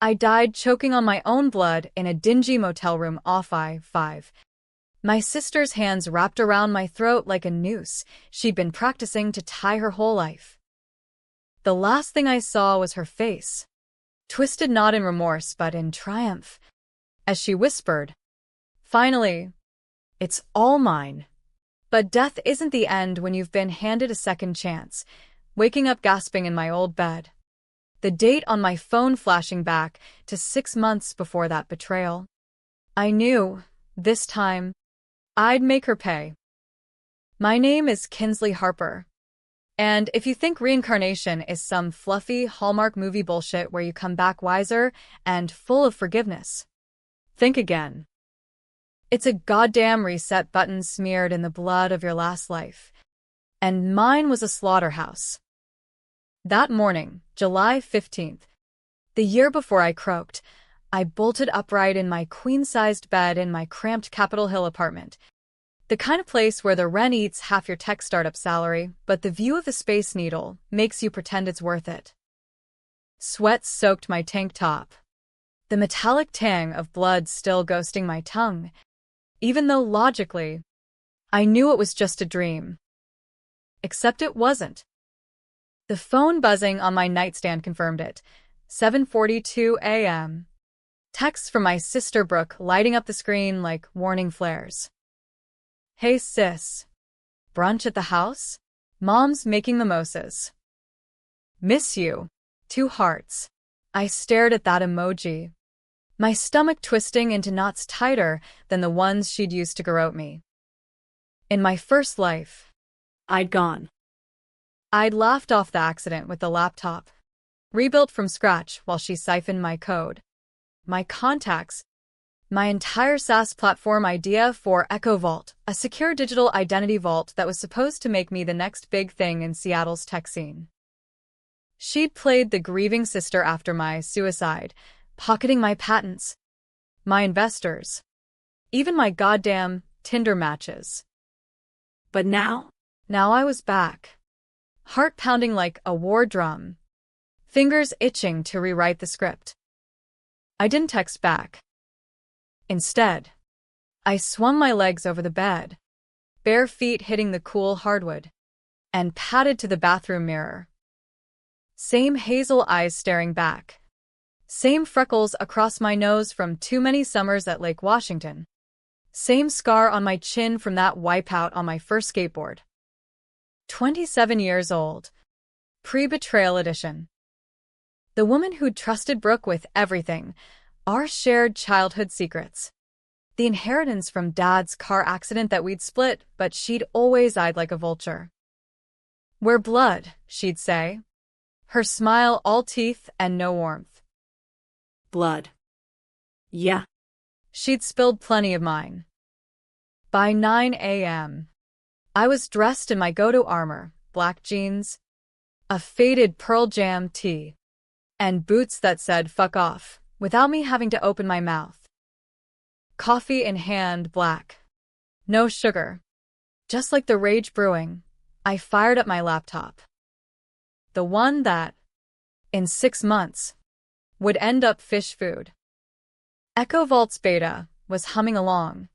I died choking on my own blood in a dingy motel room off I-5. My sister's hands wrapped around my throat like a noose she'd been practicing to tie her whole life. The last thing I saw was her face, twisted not in remorse but in triumph, as she whispered, "Finally, it's all mine." But death isn't the end when you've been handed a second chance, waking up gasping in my old bed. The date on my phone flashing back to 6 months before that betrayal. I knew, this time, I'd make her pay. My name is Kinsley Harper. And if you think reincarnation is some fluffy Hallmark movie bullshit where you come back wiser and full of forgiveness, think again. It's a goddamn reset button smeared in the blood of your last life. And mine was a slaughterhouse. That morning, July 15th, the year before I croaked, I bolted upright in my queen-sized bed in my cramped Capitol Hill apartment. The kind of place where the rent eats half your tech startup salary, but the view of the Space Needle makes you pretend it's worth it. Sweat soaked my tank top. The metallic tang of blood still ghosting my tongue, even though logically, I knew it was just a dream. Except it wasn't. The phone buzzing on my nightstand confirmed it. 7:42 a.m. Texts from my sister Brooke lighting up the screen like warning flares. "Hey sis. Brunch at the house? Mom's making mimosas. Miss you. 2 hearts." I stared at that emoji, my stomach twisting into knots tighter than the ones she'd used to garrote me. In my first life, I'd gone. I'd laughed off the accident with the laptop, rebuilt from scratch while she siphoned my code, my contacts, my entire SaaS platform idea for Echo Vault, a secure digital identity vault that was supposed to make me the next big thing in Seattle's tech scene. She'd played the grieving sister after my suicide, pocketing my patents, my investors, even my goddamn Tinder matches. But now I was back, heart pounding like a war drum, fingers itching to rewrite the script. I didn't text back. Instead, I swung my legs over the bed, bare feet hitting the cool hardwood, and padded to the bathroom mirror. Same hazel eyes staring back. Same freckles across my nose from too many summers at Lake Washington. Same scar on my chin from that wipeout on my first skateboard. 27 years old. Pre-betrayal edition. The woman who'd trusted Brooke with everything, our shared childhood secrets. The inheritance from Dad's car accident that we'd split, but she'd always eyed like a vulture. "We're blood," she'd say. Her smile all teeth and no warmth. Blood. Yeah. She'd spilled plenty of mine. By 9 a.m., I was dressed in my go-to armor, black jeans, a faded Pearl Jam tee, and boots that said "fuck off," without me having to open my mouth. Coffee in hand, black. No sugar. Just like the rage brewing, I fired up my laptop. The one that, in 6 months, would end up fish food. Echo Vault's beta was humming along.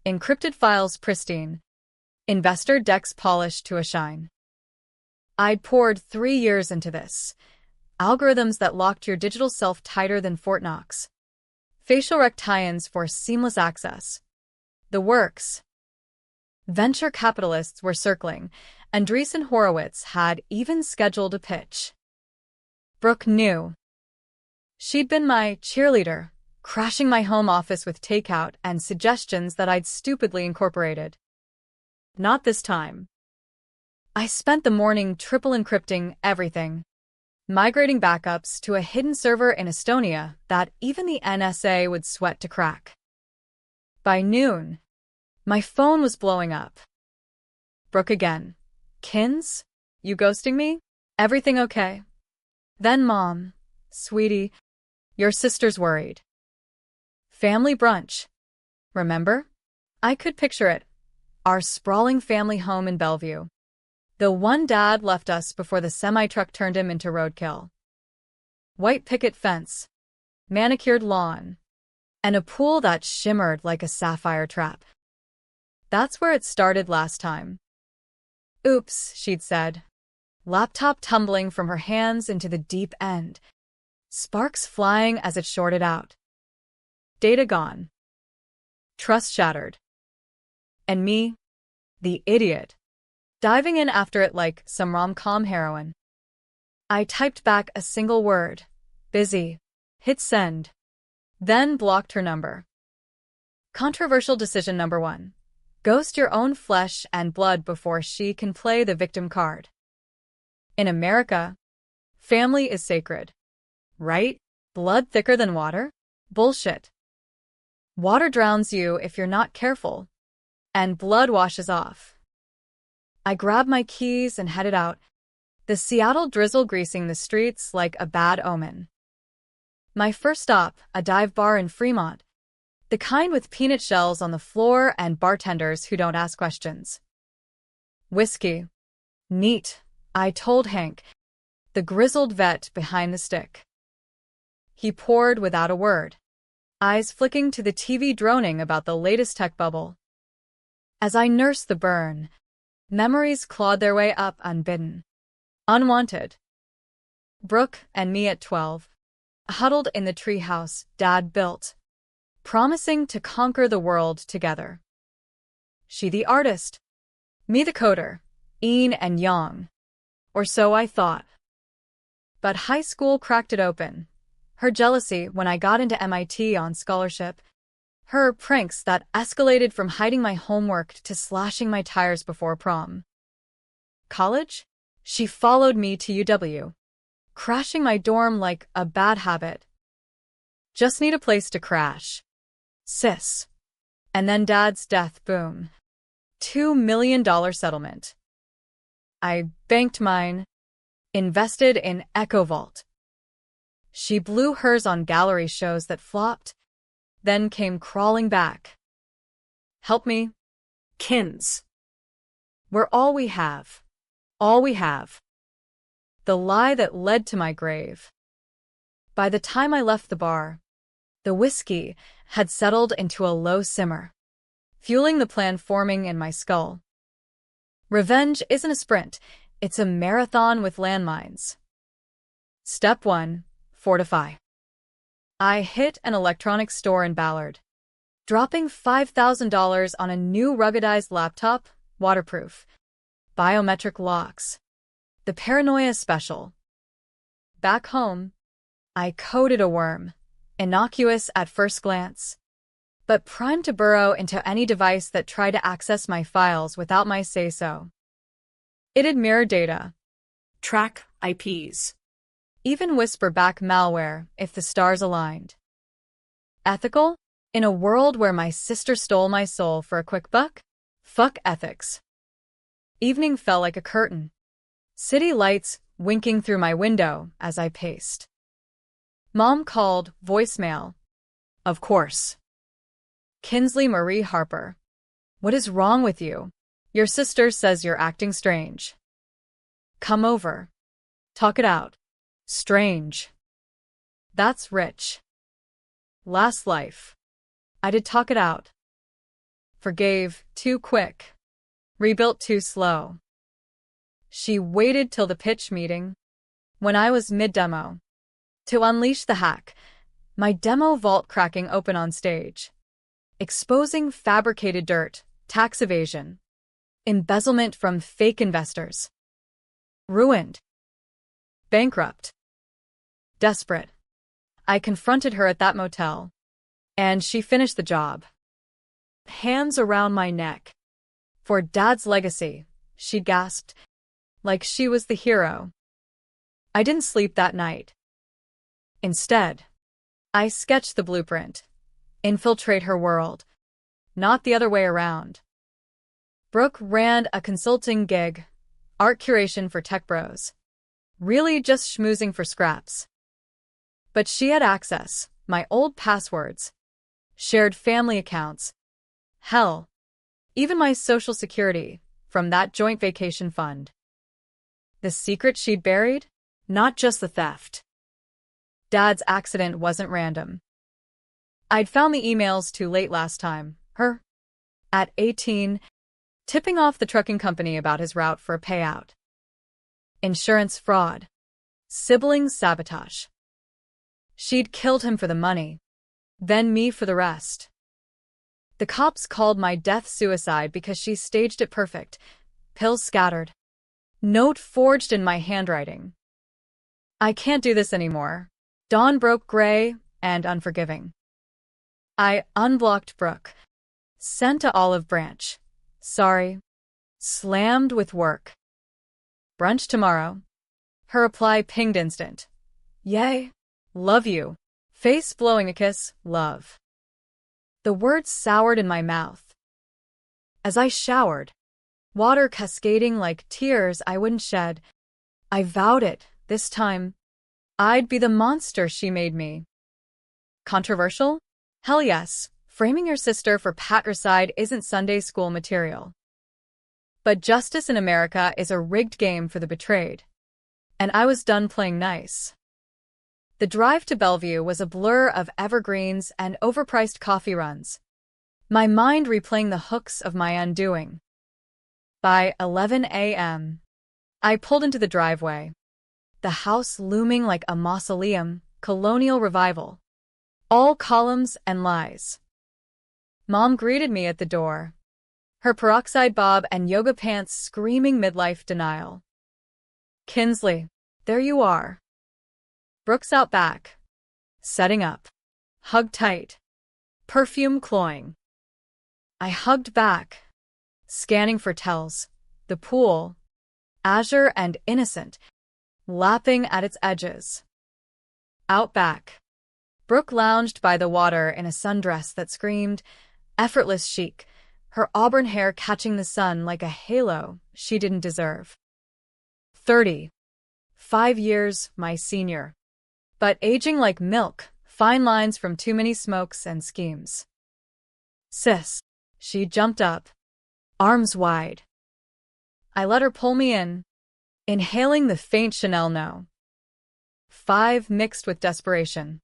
Encrypted files pristine. Investor decks polished to a shine. I'd poured 3 years into this. Algorithms that locked your digital self tighter than Fort Knox. Facial rec tie-ins for seamless access. The works. Venture capitalists were circling. Andreessen Horowitz had even scheduled a pitch. Brooke knew. She'd been my cheerleader, crashing my home office with takeout and suggestions that I'd stupidly incorporated. Not this time. I spent the morning triple encrypting everything, migrating backups to a hidden server in Estonia that even the NSA would sweat to crack. By noon, my phone was blowing up. Brooke again. "Kins? You ghosting me? Everything okay?" Then Mom. "Sweetie, your sister's worried." Family brunch. Remember? I could picture it. Our sprawling family home in Bellevue. The one Dad left us before the semi-truck turned him into roadkill. White picket fence. manicured lawn, and a pool that shimmered like a sapphire trap. That's where it started last time. Oops, she'd said, laptop tumbling from her hands into the deep end, sparks flying as it shorted out. Data gone. Trust shattered. And me, the idiot, diving in after it like some rom-com heroine. I typed back a single word, busy, hit send, then blocked her number. Controversial decision number 1. Ghost your own flesh and blood before she can play the victim card. In America, family is sacred. Right? Blood thicker than water? Bullshit. Water drowns you if you're not careful, and blood washes off. I grabbed my keys and headed out, the Seattle drizzle greasing the streets like a bad omen. My first stop, a dive bar in Fremont, the kind with peanut shells on the floor and bartenders who don't ask questions. Whiskey. Neat, I told Hank, the grizzled vet behind the stick. He poured without a word, eyes flicking to the TV droning about the latest tech bubble. As I nursed the burn, memories clawed their way up unbidden. Unwanted. Brooke and me at 12, huddled in the treehouse Dad built, promising to conquer the world together. She the artist, me the coder, yin and yang. Or so I thought. But high school cracked it open. Her jealousy when I got into MIT on scholarship, her pranks that escalated from hiding my homework to slashing my tires before prom. College? She followed me to UW, crashing my dorm like a bad habit. Just need a place to crash. Sis. And then Dad's death, boom. $2 million settlement. I banked mine, invested in Echo Vault. She blew hers on gallery shows that flopped, then came crawling back. Help me. Kins. We're all we have. All we have. The lie that led to my grave. By the time I left the bar, the whiskey had settled into a low simmer, fueling the plan forming in my skull. Revenge isn't a sprint, it's a marathon with landmines. Step 1. Fortify. I hit an electronics store in Ballard, dropping $5,000 on a new ruggedized laptop, waterproof, biometric locks, the paranoia special. Back home, I coded a worm, innocuous at first glance, but primed to burrow into any device that tried to access my files without my say-so. It'd mirror data, track IPs, even whisper back malware if the stars aligned. Ethical? In a world where my sister stole my soul for a quick buck? Fuck ethics. Evening fell like a curtain, city lights winking through my window as I paced. Mom called, voicemail. Of course. Kinsley Marie Harper. What is wrong with you? Your sister says you're acting strange. Come over. Talk it out. Strange. That's rich. Last life. I did talk it out. Forgave too quick. Rebuilt too slow. She waited till the pitch meeting, when I was mid-demo, to unleash the hack, my demo vault cracking open on stage, exposing fabricated dirt, tax evasion, embezzlement from fake investors. Ruined. Bankrupt. Desperate. I confronted her at that motel, and she finished the job. Hands around my neck. For Dad's legacy, she gasped, like she was the hero. I didn't sleep that night. Instead, I sketched the blueprint. Infiltrate her world. Not the other way around. Brooke ran a consulting gig, art curation for tech bros. Really just schmoozing for scraps. But she had access, my old passwords, shared family accounts. Hell, even my social security, from that joint vacation fund. The secret she'd buried? Not just the theft. Dad's accident wasn't random. I'd found the emails too late last time. Her, at 18, tipping off the trucking company about his route for a payout. Insurance fraud. Sibling sabotage. She'd killed him for the money, then me for the rest. The cops called my death suicide because she staged it perfect. Pills scattered. Note forged in my handwriting. I can't do this anymore. Dawn broke gray and unforgiving. I unblocked Brooke. Sent to Olive Branch. Sorry. Slammed with work. Brunch tomorrow. Her reply pinged instant. Yay. Love you. Face blowing a kiss. Love. The words soured in my mouth. As I showered, water cascading like tears I wouldn't shed, I vowed it, this time, I'd be the monster she made me. Controversial? Hell yes, framing your sister for patricide isn't Sunday school material. But justice in America is a rigged game for the betrayed. And I was done playing nice. The drive to Bellevue was a blur of evergreens and overpriced coffee runs, my mind replaying the hooks of my undoing. By 11 a.m., I pulled into the driveway, the house looming like a mausoleum, colonial revival, all columns and lies. Mom greeted me at the door, her peroxide bob and yoga pants screaming midlife denial. Kinsley, there you are. Brooke's out back. Setting up. Hug tight. Perfume cloying. I hugged back, scanning for tells. The pool, azure and innocent, lapping at its edges. Out back. Brooke lounged by the water in a sundress that screamed, effortless chic, her auburn hair catching the sun like a halo she didn't deserve. 30. 5 years, my senior. But aging like milk, fine lines from too many smokes and schemes. Sis. She jumped up, arms wide. I let her pull me in, inhaling the faint Chanel no. 5 mixed with desperation.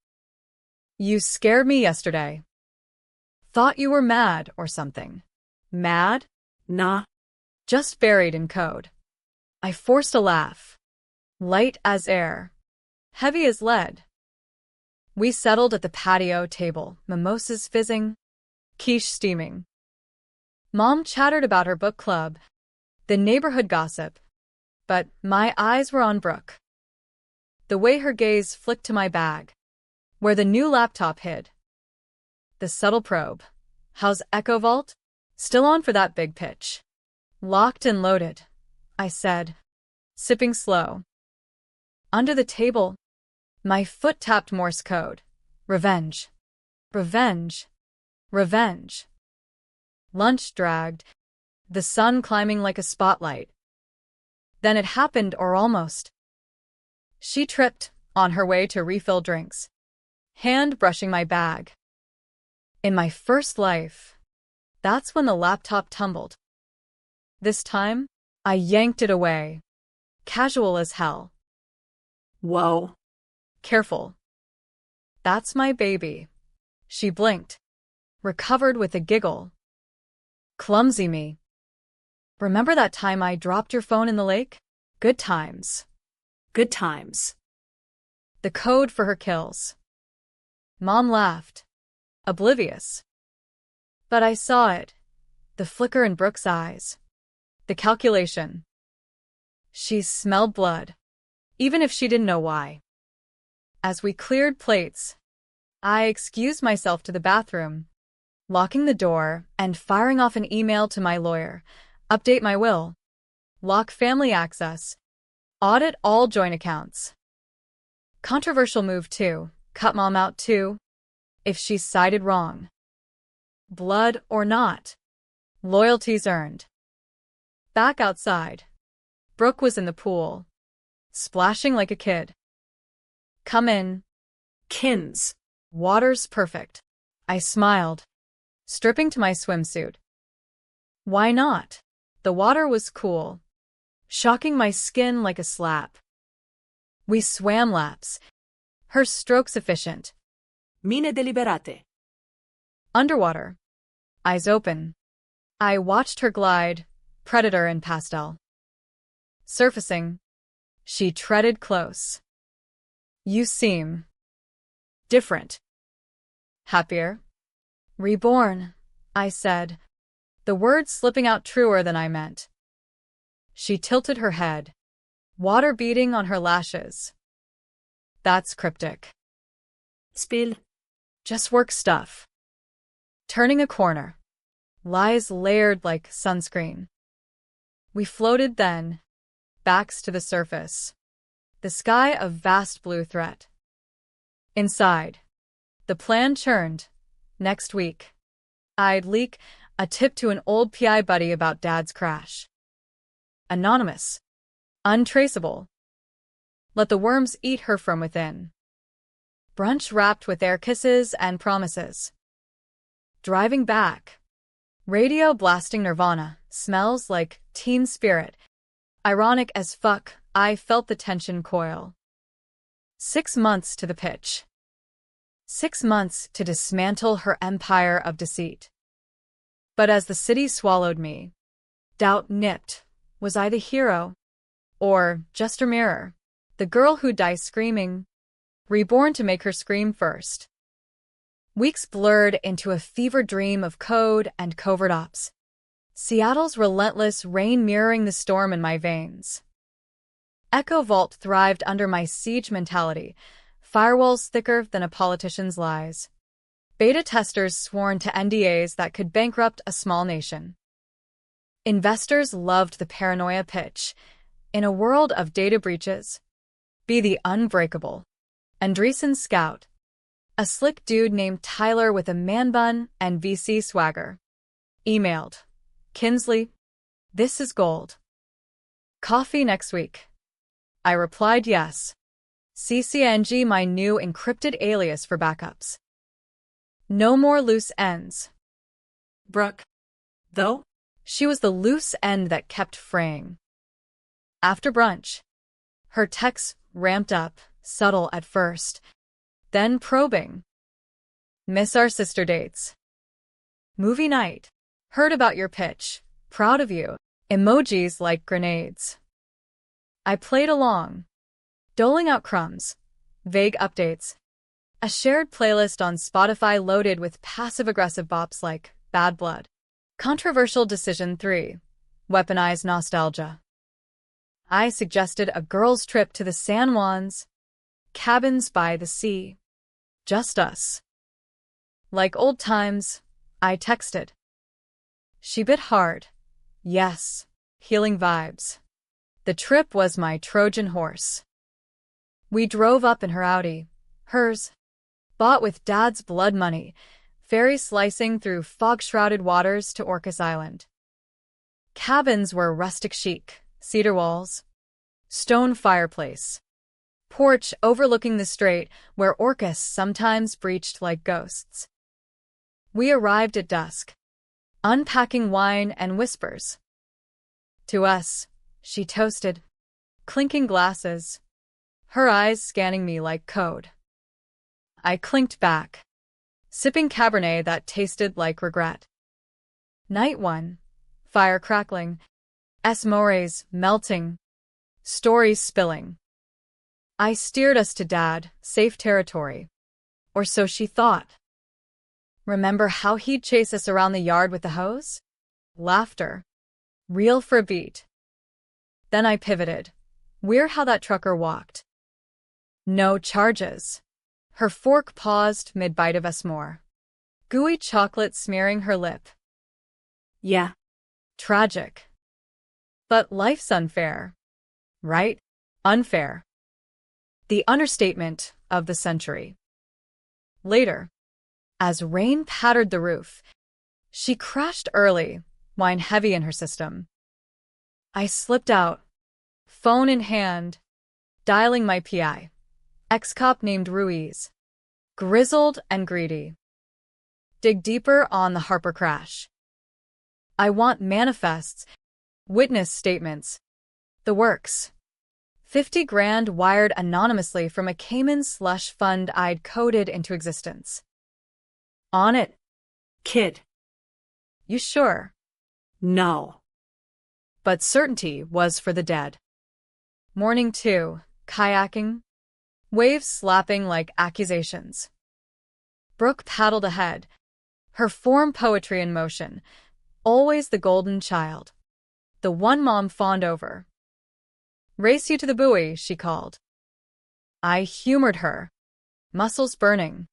You scared me yesterday. Thought you were mad or something. Mad? Nah. Just buried in code. I forced a laugh. Light as air. Heavy as lead. We settled at the patio table, mimosas fizzing, quiche steaming. Mom chattered about her book club, the neighborhood gossip, but my eyes were on Brooke. The way her gaze flicked to my bag, where the new laptop hid. The subtle probe. How's Echo Vault? Still on for that big pitch. Locked and loaded, I said, sipping slow. Under the table, my foot tapped Morse code. Revenge. Revenge. Revenge. Lunch dragged, the sun climbing like a spotlight. Then it happened, or almost. She tripped on her way to refill drinks, hand brushing my bag. In my first life, that's when the laptop tumbled. This time, I yanked it away, casual as hell. Whoa. Careful. That's my baby. She blinked, recovered with a giggle. Clumsy me. Remember that time I dropped your phone in the lake? Good times. Good times. The code for her kills. Mom laughed, oblivious. But I saw it, the flicker in Brooke's eyes, the calculation. She smelled blood, even if she didn't know why. As we cleared plates, I excused myself to the bathroom, locking the door and firing off an email to my lawyer. Update my will. Lock family access. Audit all joint accounts. Controversial move too. Cut Mom out too, if she sided wrong. Blood or not. Loyalties earned. Back outside. Brooke was in the pool, splashing like a kid. Come in. Kins. Water's perfect. I smiled, stripping to my swimsuit. Why not? The water was cool, shocking my skin like a slap. We swam laps, Her strokes efficient. Mine deliberate. Underwater. Eyes open. I watched her glide, predator in pastel. Surfacing. She treaded close. You seem different. Happier? Reborn, I said, the words slipping out truer than I meant. She tilted her head, water beating on her lashes. That's cryptic. Spill. Just work stuff. Turning a corner. Lies layered like sunscreen. We floated then, backs to the surface. The sky a vast blue threat. Inside. The plan churned. Next week. I'd leak a tip to an old PI buddy about Dad's crash. Anonymous. Untraceable. Let the worms eat her from within. Brunch wrapped with air kisses and promises. Driving back. Radio blasting Nirvana. Smells like teen spirit. Ironic as fuck, I felt the tension coil. 6 months to the pitch. 6 months to dismantle her empire of deceit. But as the city swallowed me, doubt nipped. Was I the hero? Or just a mirror? The girl who dies screaming, reborn to make her scream first. Weeks blurred into a fever dream of code and covert ops. Seattle's relentless rain mirroring the storm in my veins. Echo Vault thrived under my siege mentality, firewalls thicker than a politician's lies. Beta testers sworn to NDAs that could bankrupt a small nation. Investors loved the paranoia pitch. In a world of data breaches, be the unbreakable. Andreessen Scout. A slick dude named Tyler with a man bun and VC swagger. Emailed. Kinsley, this is gold. Coffee next week. I replied yes. CCNG, my new encrypted alias for backups. No more loose ends. Brooke. Though? She was the loose end that kept fraying. After brunch, her texts ramped up, subtle at first, then probing. Miss our sister dates. Movie night. Heard about your pitch. Proud of you. Emojis like grenades. I played along, doling out crumbs, vague updates. A shared playlist on Spotify loaded with passive-aggressive bops like Bad Blood. Controversial Decision 3. Weaponized nostalgia. I suggested a girls' trip to the San Juans. Cabins by the sea. Just us. Like old times, I texted. She bit hard. Yes. Healing vibes. The trip was my Trojan horse. We drove up in her Audi, hers, bought with Dad's blood money, ferry slicing through fog-shrouded waters to Orcas Island. Cabins were rustic chic, cedar walls, stone fireplace, porch overlooking the strait where Orcas sometimes breached like ghosts. We arrived at dusk, unpacking wine and whispers. To us, she toasted, clinking glasses, her eyes scanning me like code. I clinked back, sipping Cabernet that tasted like regret. Night 1, fire crackling, esmores melting, stories spilling. I steered us to Dad, safe territory. Or so she thought. Remember how he'd chase us around the yard with the hose? Laughter. Real for a beat. Then I pivoted. Weird how that trucker walked. No charges. Her fork paused mid-bite of esmore. Gooey chocolate smearing her lip. Yeah. Tragic. But life's unfair. Right? Unfair. The understatement of the century. Later, as rain pattered the roof, she crashed early, wine heavy in her system. I slipped out, phone in hand, dialing my PI, ex-cop named Ruiz, grizzled and greedy. Dig deeper on the Harper crash. I want manifests, witness statements, the works. 50 grand wired anonymously from a Cayman slush fund I'd coded into existence. On it. Kid. You sure? No. But certainty was for the dead. Morning 2, kayaking. Waves slapping like accusations. Brooke paddled ahead, her form poetry in motion, always the golden child. The one mom fawned over. Race you to the buoy, she called. I humored her, muscles burning,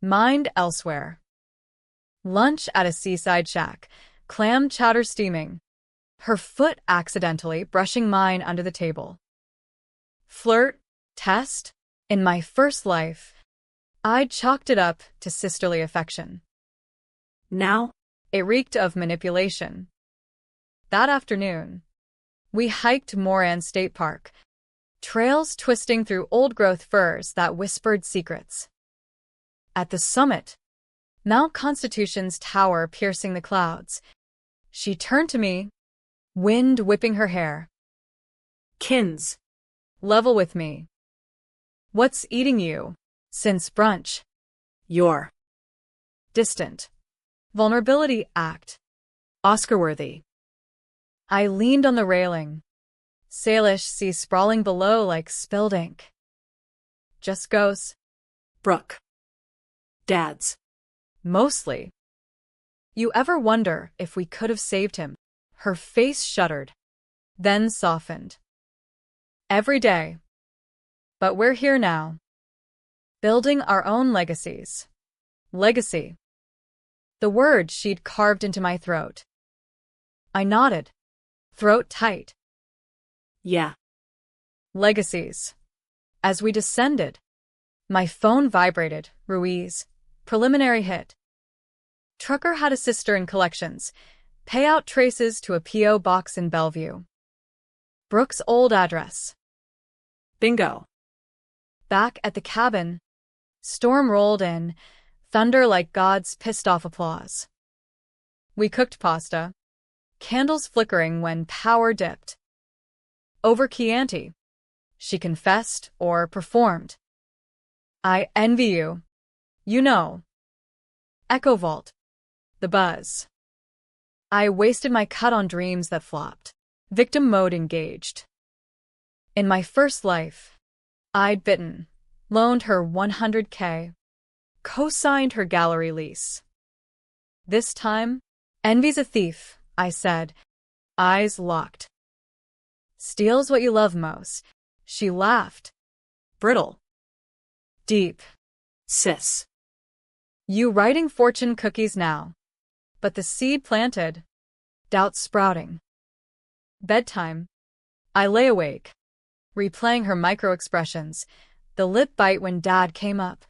mind elsewhere. Lunch at a seaside shack, clam chowder steaming, her foot accidentally brushing mine under the table. Flirt? Test? In my first life, I'd chalked it up to sisterly affection. Now? It reeked of manipulation. That afternoon, we hiked Moran State Park, trails twisting through old-growth firs that whispered secrets. At the summit, Mount Constitution's tower piercing the clouds, she turned to me, wind whipping her hair. Kins. Level with me. What's eating you since brunch? You're Distant. Vulnerability act. Oscar-worthy. I leaned on the railing. Salish sea sprawling below like spilled ink. Just goes. Brooke. Dad's. Mostly. You ever wonder if we could have saved him? Her face shuddered, then softened. Every day. But we're here now. Building our own legacies. Legacy. The word she'd carved into my throat. I nodded, throat tight. Yeah. Legacies. As we descended, my phone vibrated. Ruiz. Preliminary hit. Trucker had a sister in collections. Payout traces to a P.O. box in Bellevue. Brooke's old address. Bingo. Back at the cabin, storm rolled in, thunder like God's pissed-off applause. We cooked pasta, candles flickering when power dipped. Over Chianti, she confessed or performed. I envy you. You know. Echo Vault. The buzz. I wasted my cut on dreams that flopped. Victim mode engaged. In my first life, I'd bitten, loaned her $100K, co-signed her gallery lease. This time, envy's a thief, I said, eyes locked. Steals what you love most. She laughed. Brittle. Deep. Sis. You writing fortune cookies now. But the seed planted. Doubt sprouting. Bedtime. I lay awake, replaying her micro-expressions, the lip bite when Dad came up,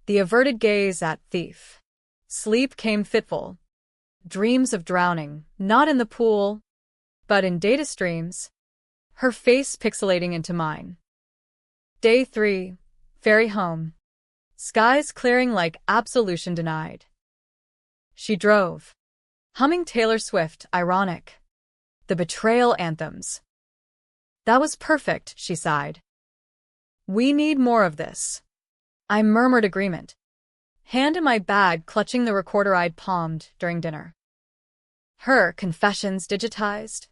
the averted gaze at thief. Sleep came fitful. Dreams of drowning, not in the pool, but in data streams. Her face pixelating into mine. Day 3. Ferry home. Skies clearing like absolution denied. She drove, humming Taylor Swift, ironic. The betrayal anthems. That was perfect, she sighed. We need more of this. I murmured agreement, hand in my bag clutching the recorder I'd palmed during dinner. Her confessions digitized,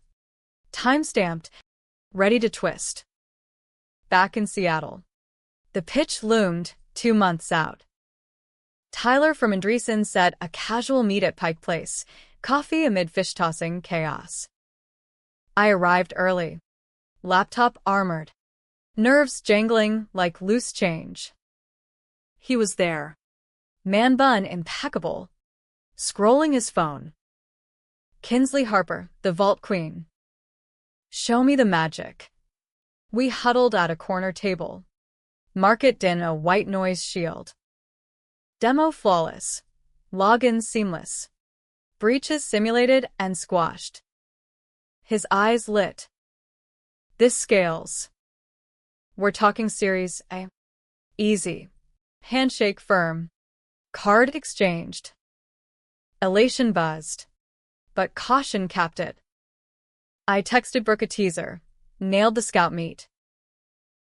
time-stamped, ready to twist. Back in Seattle. The pitch loomed 2 months out. Tyler from Andreessen said a casual meet at Pike Place, coffee amid fish-tossing chaos. I arrived early, laptop armored, nerves jangling like loose change. He was there, man bun impeccable, scrolling his phone. Kinsley Harper, the Vault Queen. Show me the magic. We huddled at a corner table. Market din a white noise shield. Demo flawless. Login seamless. Breaches simulated and squashed. His eyes lit. This scales. We're talking Series A. Easy. Handshake firm. Card exchanged. Elation buzzed. But caution capped it. I texted Brooke a teaser. Nailed the scout meet.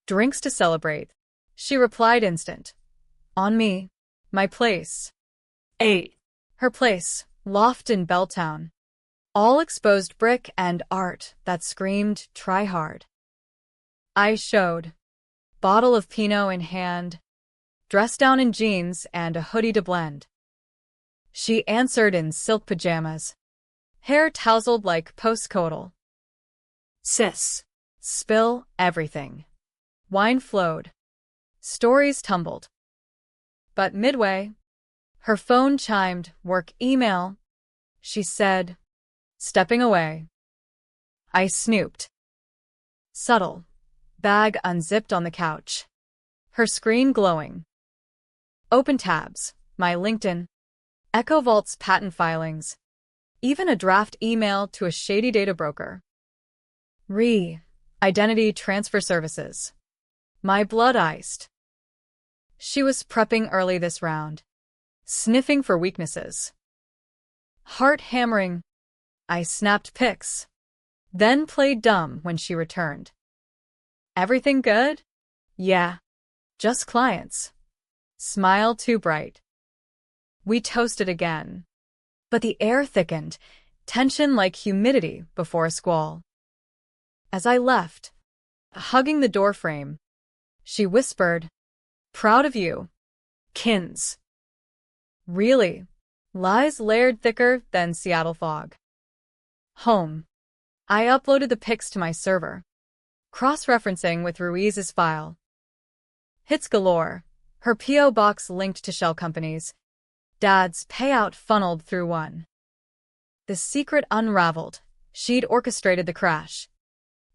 Drinks to celebrate. She replied instant. On me. My place. 8. Her place. Loft in Belltown. All exposed brick and art that screamed, try hard. I showed. Bottle of Pinot in hand. Dress down in jeans and a hoodie to blend. She answered in silk pajamas. Hair tousled like postcoital. Sis. Spill everything. Wine flowed. Stories tumbled. But midway, her phone chimed, work email. She said, stepping away. I snooped. Subtle. Bag unzipped on the couch. Her screen glowing. Open tabs, my LinkedIn. Echo Vault's patent filings. Even a draft email to a shady data broker. Identity transfer services. My blood iced. She was prepping early this round. Sniffing for weaknesses. Heart hammering. I snapped pics. Then played dumb when she returned. Everything good? Yeah. Just clients. Smile too bright. We toasted again. But the air thickened, tension like humidity before a squall. As I left, hugging the doorframe, she whispered, proud of you. Kins. Really? Lies layered thicker than Seattle fog. Home. I uploaded the pics to my server, cross-referencing with Ruiz's file. Hits galore. Her P.O. box linked to shell companies. Dad's payout funneled through one. The secret unraveled. She'd orchestrated the crash,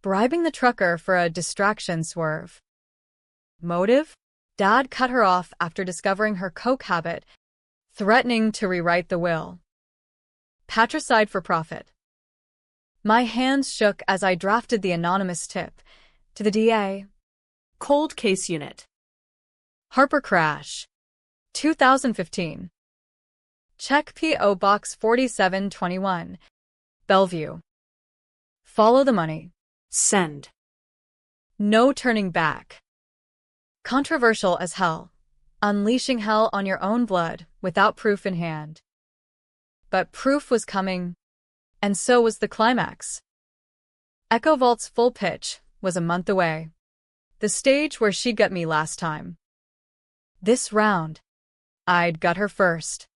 bribing the trucker for a distraction swerve. Motive? Dad cut her off after discovering her coke habit, threatening to rewrite the will. Patricide for profit. My hands shook as I drafted the anonymous tip to the DA. Cold Case Unit. Harper crash. 2015. Check P.O. Box 4721. Bellevue. Follow the money. Send. No turning back. Controversial as hell. Unleashing hell on your own blood without proof in hand. But proof was coming, and so was the climax. Echo Vault's full pitch was a month away. The stage where she got me last time. This round, I'd got her first.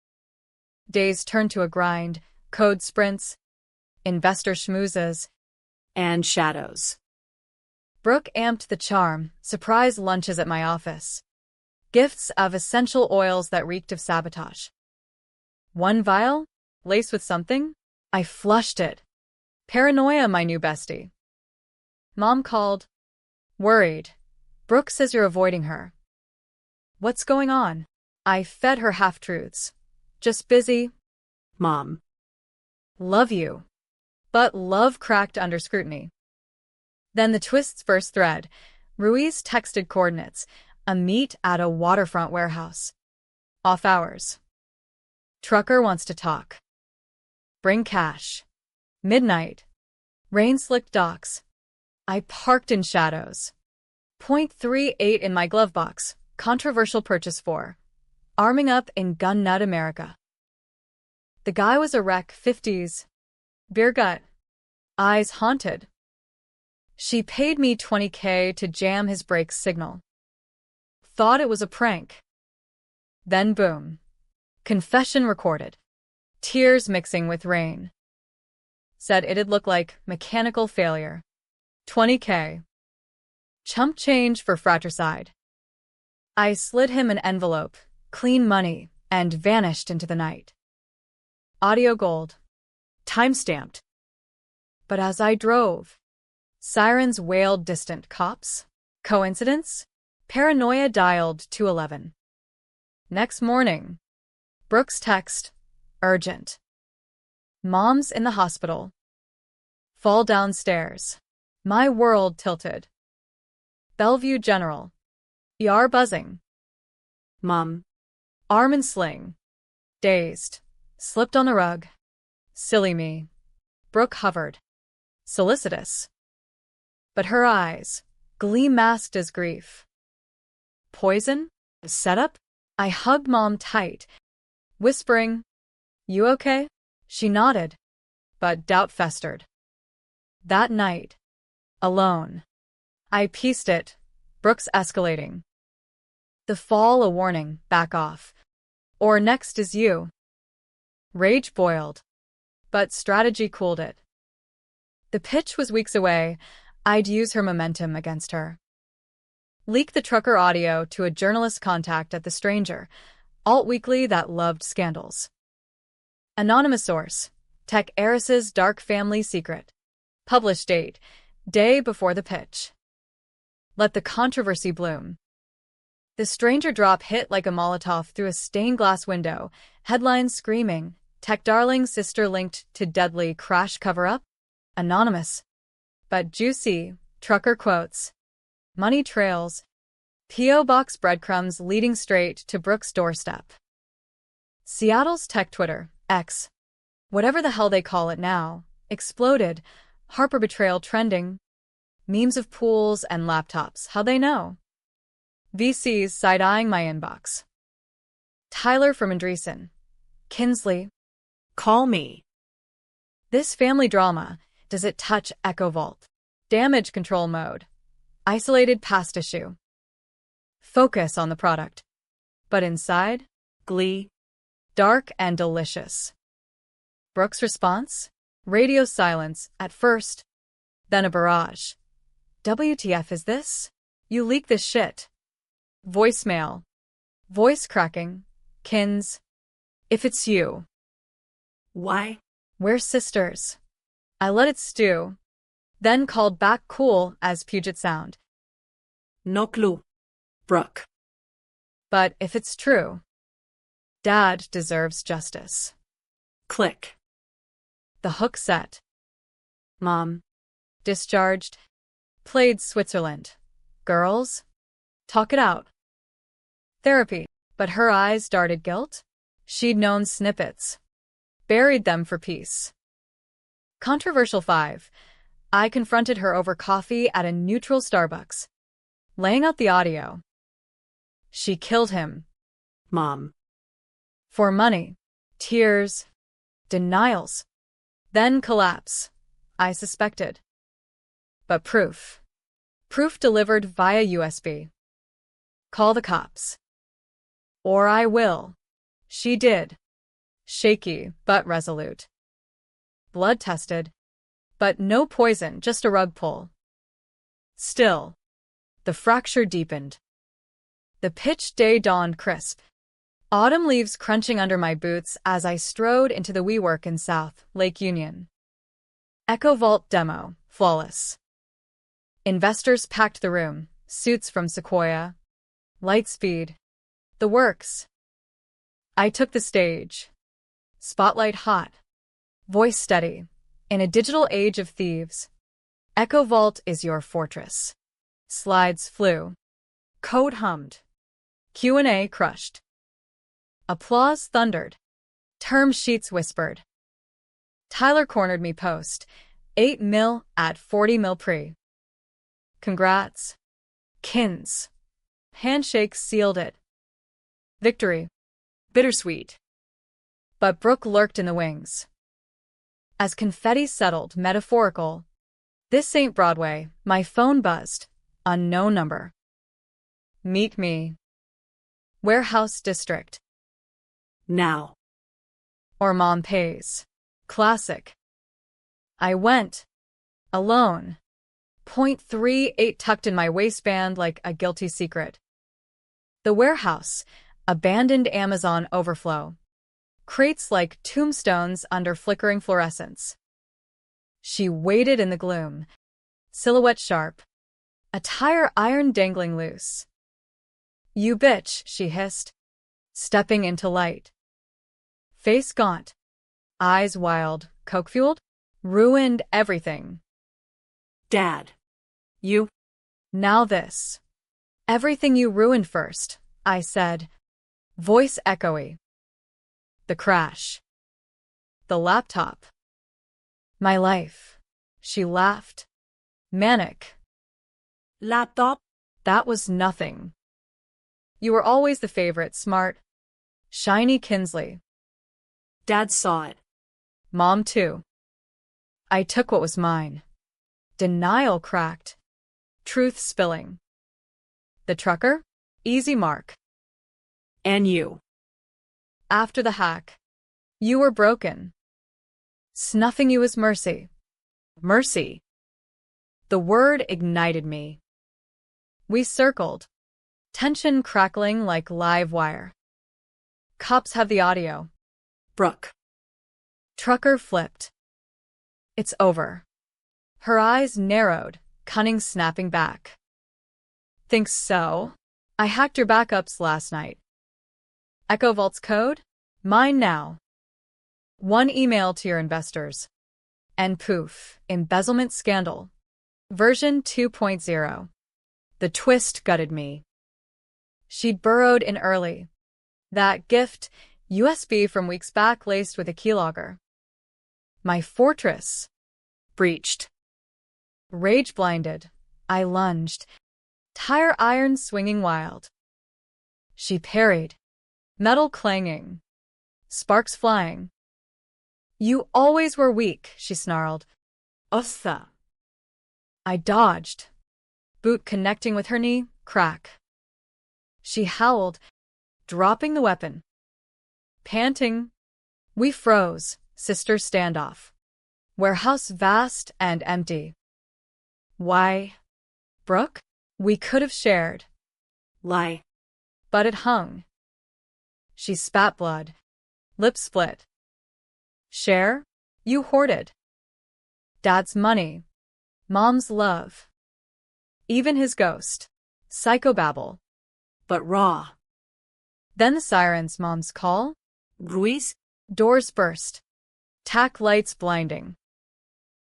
Days turned to a grind, code sprints, investor schmoozes, and shadows. Brooke amped the charm, surprise lunches at my office. Gifts of essential oils that reeked of sabotage. One vial, laced with something? I flushed it. Paranoia, my new bestie. Mom called. Worried. Brooke says you're avoiding her. What's going on? I fed her half-truths. Just busy. Mom. Love you. But love cracked under scrutiny. Then the twist's first thread. Ruiz texted coordinates. A meet at a waterfront warehouse. Off hours. Trucker wants to talk. Bring cash. Midnight. Rain-slicked docks. I parked in shadows. .38 in my glove box. Controversial purchase for. Arming up in gun nut America. The guy was a wreck, 50s. Beer gut. Eyes haunted. She paid me $20K to jam his brake signal. Thought it was a prank. Then boom. Confession recorded. Tears mixing with rain. Said it'd look like mechanical failure. $20K. Chump change for fratricide. I slid him an envelope, clean money, and vanished into the night. Audio gold. Time-stamped. But as I drove, sirens wailed distant cops. Coincidence? Paranoia dialed 211. Next morning. Brooke's text. Urgent. Mom's in the hospital. Fall downstairs. My world tilted. Bellevue General. ER buzzing. Mom. Arm in sling. Dazed. Slipped on the rug. Silly me. Brooke hovered. Solicitous. But her eyes. Glee masked as grief. Poison? Setup? I hugged Mom tight, whispering, "You okay?" She nodded, but doubt festered. That night, alone, I pieced it. Brooks escalating. The fall a warning, back off. Or next is you. Rage boiled, but strategy cooled it. The pitch was weeks away. I'd use her momentum against her. Leak the trucker audio to a journalist contact at The Stranger, alt weekly that loved scandals. Anonymous source, tech heiress's dark family secret. Publish date, day before the pitch. Let the controversy bloom. The Stranger drop hit like a Molotov through a stained glass window, headlines screaming, tech darling sister linked to deadly crash cover-up? Anonymous. But juicy, trucker quotes. Money trails. P.O. Box breadcrumbs leading straight to Brooks' doorstep. Seattle's tech Twitter, X, whatever the hell they call it now, exploded. Harper betrayal trending. Memes of pools and laptops, how they know? VCs side-eyeing my inbox. Tyler from Andreessen. Kinsley. Call me. This family drama, does it touch Echo Vault? Damage control mode. Isolated past issue. Focus on the product. But inside? Glee. Dark and delicious. Brooks' response? Radio silence, at first. Then a barrage. WTF is this? You leak this shit. Voicemail. Voice cracking. Kins. If it's you. Why? We're sisters. I let it stew. Then called back cool as Puget Sound. No clue. Brooke. But if it's true, Dad deserves justice. Click. The hook set. Mom. Discharged. Played Switzerland. Girls? Talk it out. Therapy. But her eyes darted guilt. She'd known snippets. Buried them for peace. Controversial 5. I confronted her over coffee at a neutral Starbucks. Laying out the audio. She killed him. Mom. For money. Tears. Denials. Then collapse. I suspected. But proof. Proof delivered via USB. Call the cops. Or I will. She did. Shaky, but resolute. Blood tested. But no poison, just a rug pull. Still. The fracture deepened. The pitch day dawned crisp. Autumn leaves crunching under my boots as I strode into the WeWork in South Lake Union. Echo Vault demo, flawless. Investors packed the room, suits from Sequoia. Lightspeed. The works. I took the stage. Spotlight hot. Voice steady. In a digital age of thieves, Echo Vault is your fortress. Slides flew. Code hummed. Q&A crushed. Applause thundered. Term sheets whispered. Tyler cornered me post. 8 mil at 40 mil pre. Congrats. Kins. Handshakes sealed it. Victory. Bittersweet. But Brooke lurked in the wings. As confetti settled, metaphorical. This ain't Broadway. My phone buzzed. Unknown number. Meet me. Warehouse District. Now. Or Mom pays. Classic. I went. Alone. .38 tucked in my waistband like a guilty secret. The warehouse. Abandoned Amazon overflow. Crates like tombstones under flickering fluorescence. She waited in the gloom. Silhouette sharp. A tire iron dangling loose. You bitch, she hissed, stepping into light. Face gaunt. Eyes wild, coke-fueled. Ruined everything. Dad. You. Now this. Everything you ruined first, I said. Voice echoey. The crash. The laptop. My life. She laughed. Manic. Laptop. That was nothing. You were always the favorite, smart, shiny Kinsley. Dad saw it. Mom, too. I took what was mine. Denial cracked. Truth spilling. The trucker? Easy mark. And you. After the hack. You were broken. Snuffing you was mercy. Mercy. The word ignited me. We circled. Tension crackling like live wire. Cops have the audio. Brooke. Trucker flipped. It's over. Her eyes narrowed, cunning snapping back. Think so? I hacked your backups last night. Echo Vault's code? Mine now. One email to your investors. And poof, embezzlement scandal. Version 2.0. The twist gutted me. She'd burrowed in early. That gift, USB from weeks back laced with a keylogger. My fortress. Breached. Rage blinded, I lunged, tire irons swinging wild. She parried, metal clanging, sparks flying. You always were weak, she snarled. Ossa. I dodged, boot connecting with her knee, crack. She howled, dropping the weapon. Panting, we froze, sister standoff. Warehouse vast and empty. Why, Brooke? We could have shared. Lie. But it hung. She spat blood. Lips split. Share? You hoarded. Dad's money. Mom's love. Even his ghost. Psychobabble. But raw. Then the sirens, Mom's call. Ruiz. Doors burst. Tack lights blinding.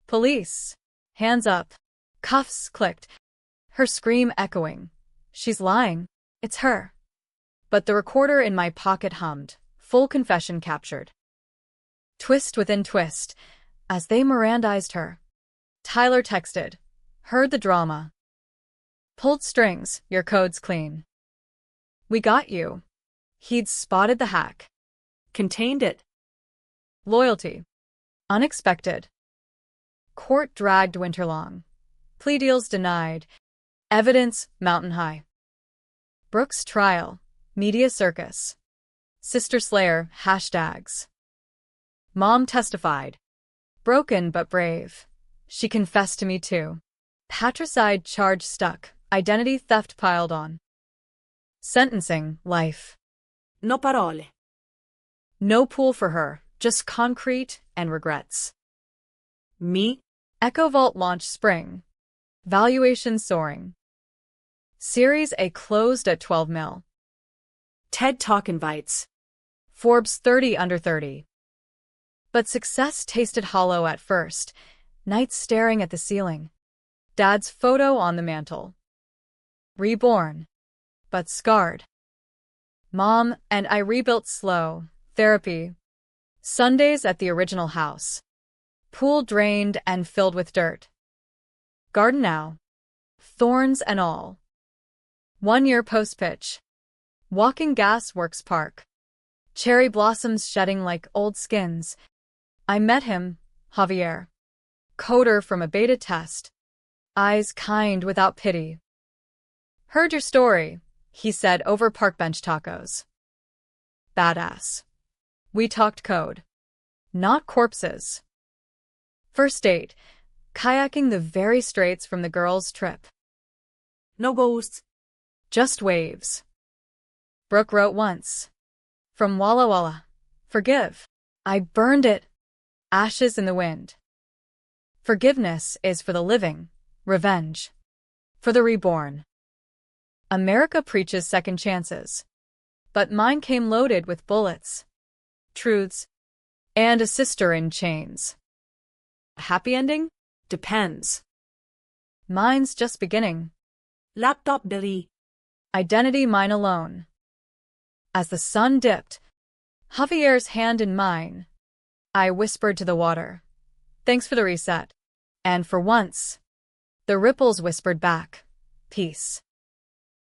Police. Hands up. Cuffs clicked. Her scream echoing. She's lying. It's her. But the recorder in my pocket hummed. Full confession captured. Twist within twist. As they Mirandized her. Tyler texted. Heard the drama. Pulled strings. Your code's clean. We got you. He'd spotted the hack. Contained it. Loyalty. Unexpected. Court dragged winterlong. Plea deals denied. Evidence mountain high. Brooke's trial. Media circus. Sister Slayer hashtags. Mom testified. Broken but brave. She confessed to me too. Patricide charge stuck. Identity theft piled on. Sentencing, life. No parole. No pool for her, just concrete and regrets. Me? Echo Vault launch spring. Valuation soaring. Series A closed at 12 mil. TED Talk invites. Forbes 30 under 30. But success tasted hollow at first. Nights staring at the ceiling. Dad's photo on the mantle. Reborn. But scarred. Mom and I rebuilt slow. Therapy. Sundays at the original house. Pool drained and filled with dirt. Garden now. Thorns and all. 1 year post-pitch. Walking Gas Works Park. Cherry blossoms shedding like old skins. I met him, Javier. Coder from a beta test. Eyes kind without pity. Heard your story, he said over park bench tacos. Badass. We talked code. Not corpses. First date. Kayaking the very straits from the girls' trip. No ghosts. Just waves. Brooke wrote once. From Walla Walla. Forgive. I burned it. Ashes in the wind. Forgiveness is for the living. Revenge. For the reborn. America preaches second chances. But mine came loaded with bullets. Truths. And a sister in chains. A happy ending? Depends. Mine's just beginning. Laptop delete. Identity mine alone. As the sun dipped, Javier's hand in mine, I whispered to the water, thanks for the reset. And for once, the ripples whispered back, Peace.